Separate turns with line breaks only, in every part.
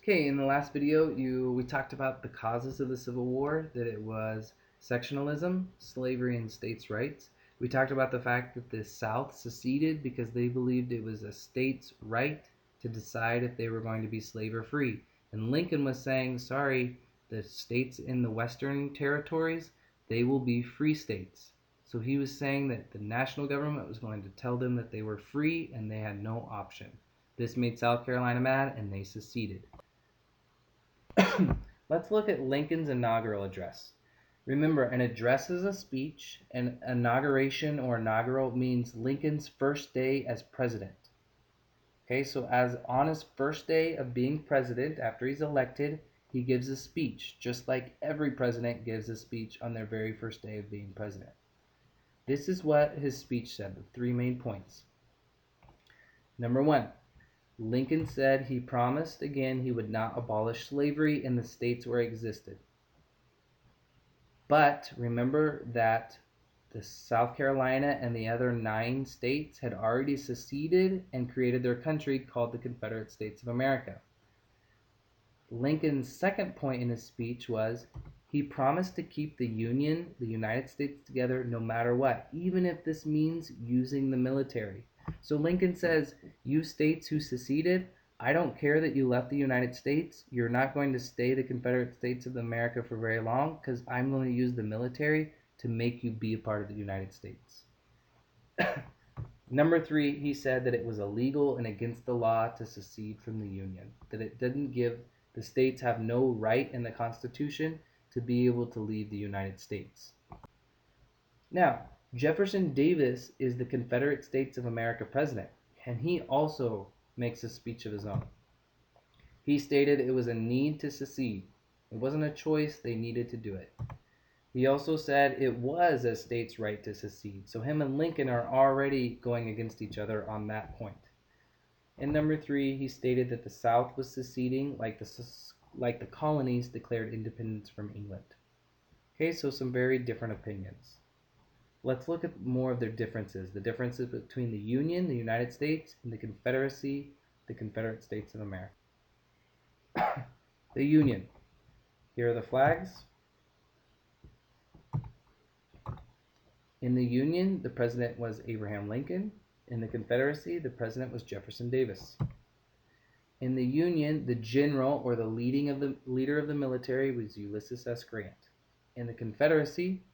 Okay, in the last video, we talked about the causes of the Civil War, that it was sectionalism, slavery, and states' rights. We talked about the fact that the South seceded because they believed it was a state's right to decide if they were going to be slave or free. And Lincoln was saying, sorry, the states in the Western territories, they will be free states. So he was saying that the national government was going to tell them that they were free and they had no option. This made South Carolina mad and they seceded. Let's look at Lincoln's inaugural address. Remember, an address is a speech, and inauguration or inaugural means Lincoln's first day as president. Okay, so as on his first day of being president, after he's elected, he gives a speech, just like every president gives a speech on their very first day of being president. This is what his speech said, the three main points. Number one, Lincoln said he promised again he would not abolish slavery in the states where it existed. But remember that the South Carolina and the other 9 states had already seceded and created their country called the Confederate States of America. Lincoln's second point in his speech was he promised to keep the Union, the United States, together no matter what, even if this means using the military. So Lincoln says, you states who seceded, I don't care that you left the United States. You're not going to stay the Confederate States of America for very long because I'm going to use the military to make you be a part of the United States. Number 3, he said that it was illegal and against the law to secede from the Union, that it didn't give the states have no right in the Constitution to be able to leave the United States. Now, Jefferson Davis is the Confederate States of America president, and he also makes a speech of his own. He stated it was a need to secede. It wasn't a choice, they needed to do it. He also said it was a state's right to secede. So him and Lincoln are already going against each other on that point. And number 3, he stated that the South was seceding like the colonies declared independence from England. Okay, so some very different opinions. Let's look at more of their differences. The differences between the Union, the United States, and the Confederacy, the Confederate States of America. The Union. Here are the flags. In the Union, the president was Abraham Lincoln. In the Confederacy, the president was Jefferson Davis. In the Union, the general or the leader of the military was Ulysses S. Grant. In the Confederacy,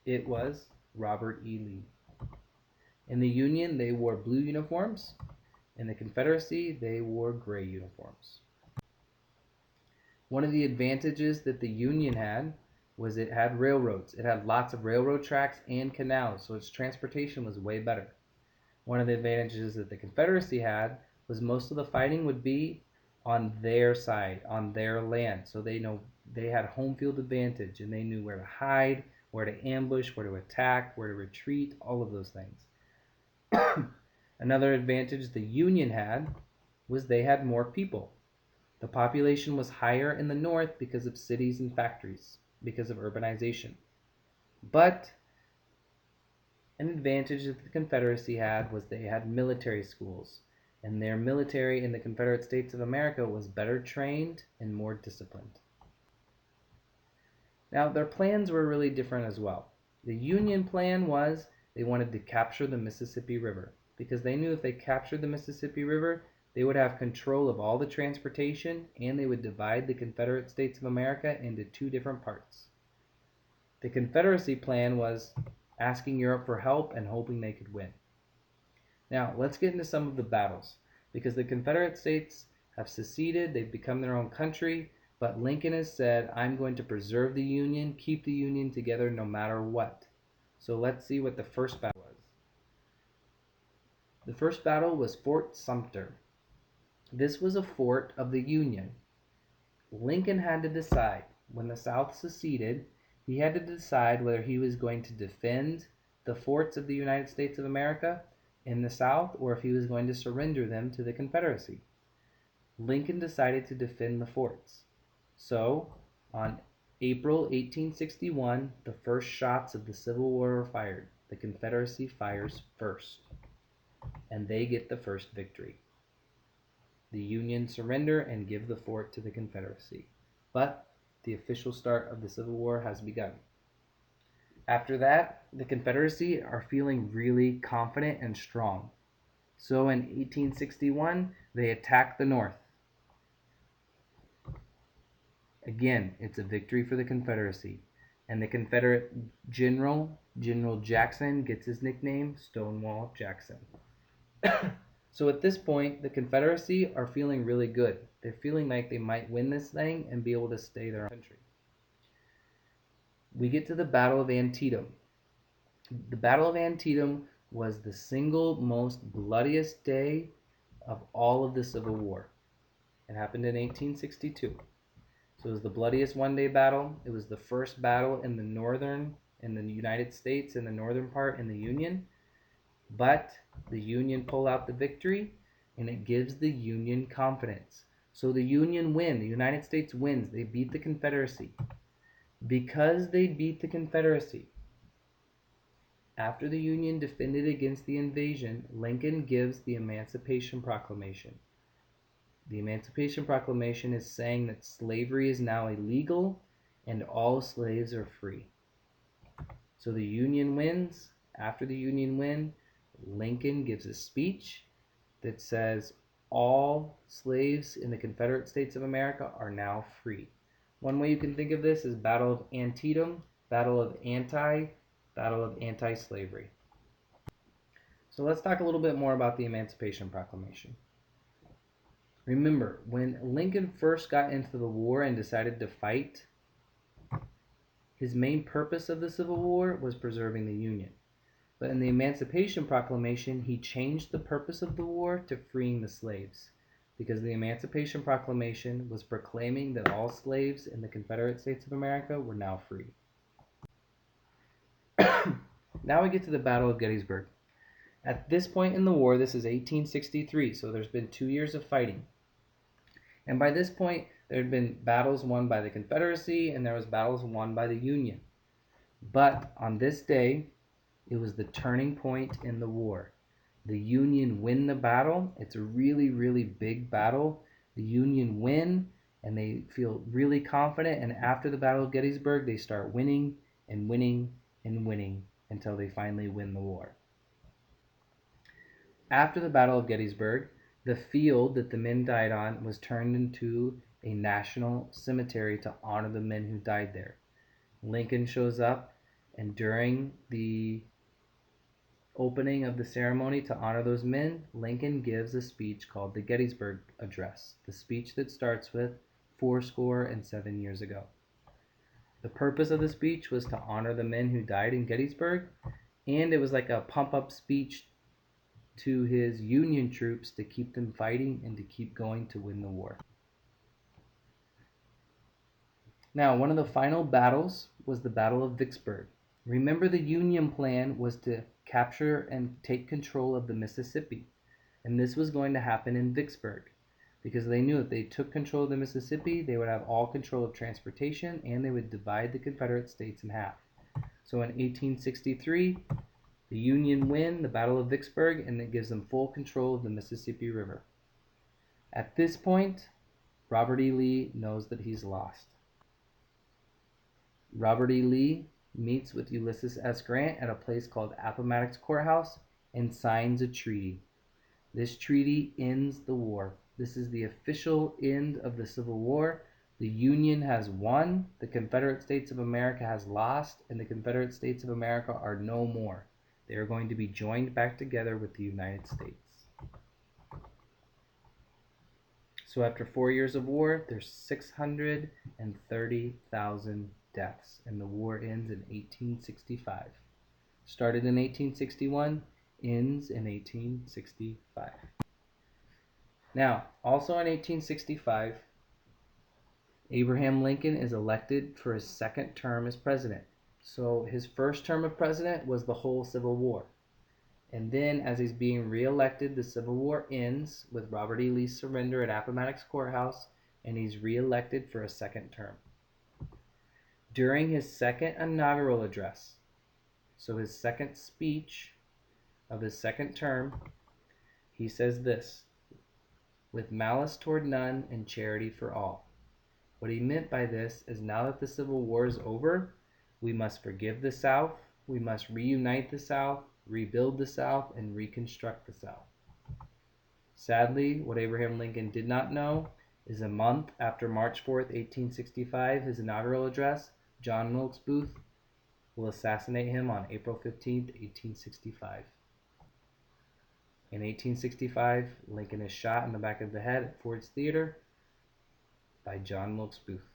it was Robert E. Lee. In the Union, they wore blue uniforms. In the Confederacy, they wore gray uniforms. One of the advantages that the Union had was it had railroads. It had lots of railroad tracks and canals, so its transportation was way better. One of the advantages that the Confederacy had was most of the fighting would be on their side, on their land. So they had home field advantage, and they knew where to hide, where to ambush, where to attack, where to retreat, all of those things. Another advantage the Union had was they had more people. The population was higher in the north because of cities and factories, because of urbanization. But an advantage that the Confederacy had was they had military schools, and their military in the Confederate States of America was better trained and more disciplined. Now, their plans were really different as well. The Union plan was they wanted to capture the Mississippi River because they knew if they captured the Mississippi River, they would have control of all the transportation and they would divide the Confederate States of America into 2 different parts. The Confederacy plan was asking Europe for help and hoping they could win. Now, let's get into some of the battles, because the Confederate States have seceded, they've become their own country, but Lincoln has said, I'm going to preserve the Union, keep the Union together no matter what. So let's see what the first battle was. The first battle was Fort Sumter. This was a fort of the Union. Lincoln had to decide, when the South seceded, he had to decide whether he was going to defend the forts of the United States of America in the South or if he was going to surrender them to the Confederacy. Lincoln decided to defend the forts. So, on April 1861, the first shots of the Civil War were fired. The Confederacy fires first, and they get the first victory. The Union surrender and give the fort to the Confederacy. But the official start of the Civil War has begun. After that, the Confederacy are feeling really confident and strong. So in 1861, they attack the North. Again, it's a victory for the Confederacy. And the Confederate General Jackson, gets his nickname Stonewall Jackson. So at this point, the Confederacy are feeling really good. They're feeling like they might win this thing and be able to stay their own country. We get to the Battle of Antietam. The Battle of Antietam was the single most bloodiest day of all of the Civil War. It happened in 1862. So it was the bloodiest one-day battle. It was the first battle in the United States, in the northern part in the Union. But the Union pull out the victory, and it gives the Union confidence. So the Union win. The United States wins. They beat the Confederacy. Because they beat the Confederacy, after the Union defended against the invasion, Lincoln gives the Emancipation Proclamation. The Emancipation Proclamation is saying that slavery is now illegal and all slaves are free. So the Union wins. After the Union win, Lincoln gives a speech that says all slaves in the Confederate States of America are now free. One way you can think of this is Battle of Antietam, Battle of anti-slavery. So let's talk a little bit more about the Emancipation Proclamation. Remember, when Lincoln first got into the war and decided to fight, his main purpose of the Civil War was preserving the Union. But in the Emancipation Proclamation, he changed the purpose of the war to freeing the slaves, because the Emancipation Proclamation was proclaiming that all slaves in the Confederate States of America were now free. Now we get to the Battle of Gettysburg. At this point in the war, this is 1863, so there's been 2 years of fighting. And by this point, there had been battles won by the Confederacy and there was battles won by the Union. But on this day, it was the turning point in the war. The Union win the battle. It's a really, really big battle. The Union win and they feel really confident. And after the Battle of Gettysburg, they start winning and winning and winning until they finally win the war. After the Battle of Gettysburg, the field that the men died on was turned into a national cemetery to honor the men who died there. Lincoln shows up, and during the opening of the ceremony to honor those men, Lincoln gives a speech called the Gettysburg Address, the speech that starts with 7 years ago. The purpose of the speech was to honor the men who died in Gettysburg, and it was like a pump-up speech to his Union troops to keep them fighting and to keep going to win the war. Now, one of the final battles was the Battle of Vicksburg. Remember, the Union plan was to capture and take control of the Mississippi, and this was going to happen in Vicksburg because they knew if they took control of the Mississippi, they would have all control of transportation and they would divide the Confederate States in half. So in 1863, the Union win the Battle of Vicksburg, and it gives them full control of the Mississippi River. At this point, Robert E. Lee knows that he's lost. Robert E. Lee meets with Ulysses S. Grant at a place called Appomattox Courthouse and signs a treaty. This treaty ends the war. This is the official end of the Civil War. The Union has won, the Confederate States of America has lost, and the Confederate States of America are no more. They are going to be joined back together with the United States. So after 4 years of war, there's 630,000 deaths, and the war ends in 1865. Started in 1861, ends in 1865. Now, also in 1865, Abraham Lincoln is elected for his second term as president. So his first term of president was the whole Civil War. And then as he's being reelected, the Civil War ends with Robert E. Lee's surrender at Appomattox Courthouse, and he's reelected for a second term. During his second inaugural address, so his second speech of his second term, he says this: with malice toward none and charity for all. What he meant by this is now that the Civil War is over, we must forgive the South, we must reunite the South, rebuild the South, and reconstruct the South. Sadly, what Abraham Lincoln did not know is a month after March 4th, 1865, his inaugural address, John Wilkes Booth will assassinate him on April 15th, 1865. In 1865, Lincoln is shot in the back of the head at Ford's Theater by John Wilkes Booth.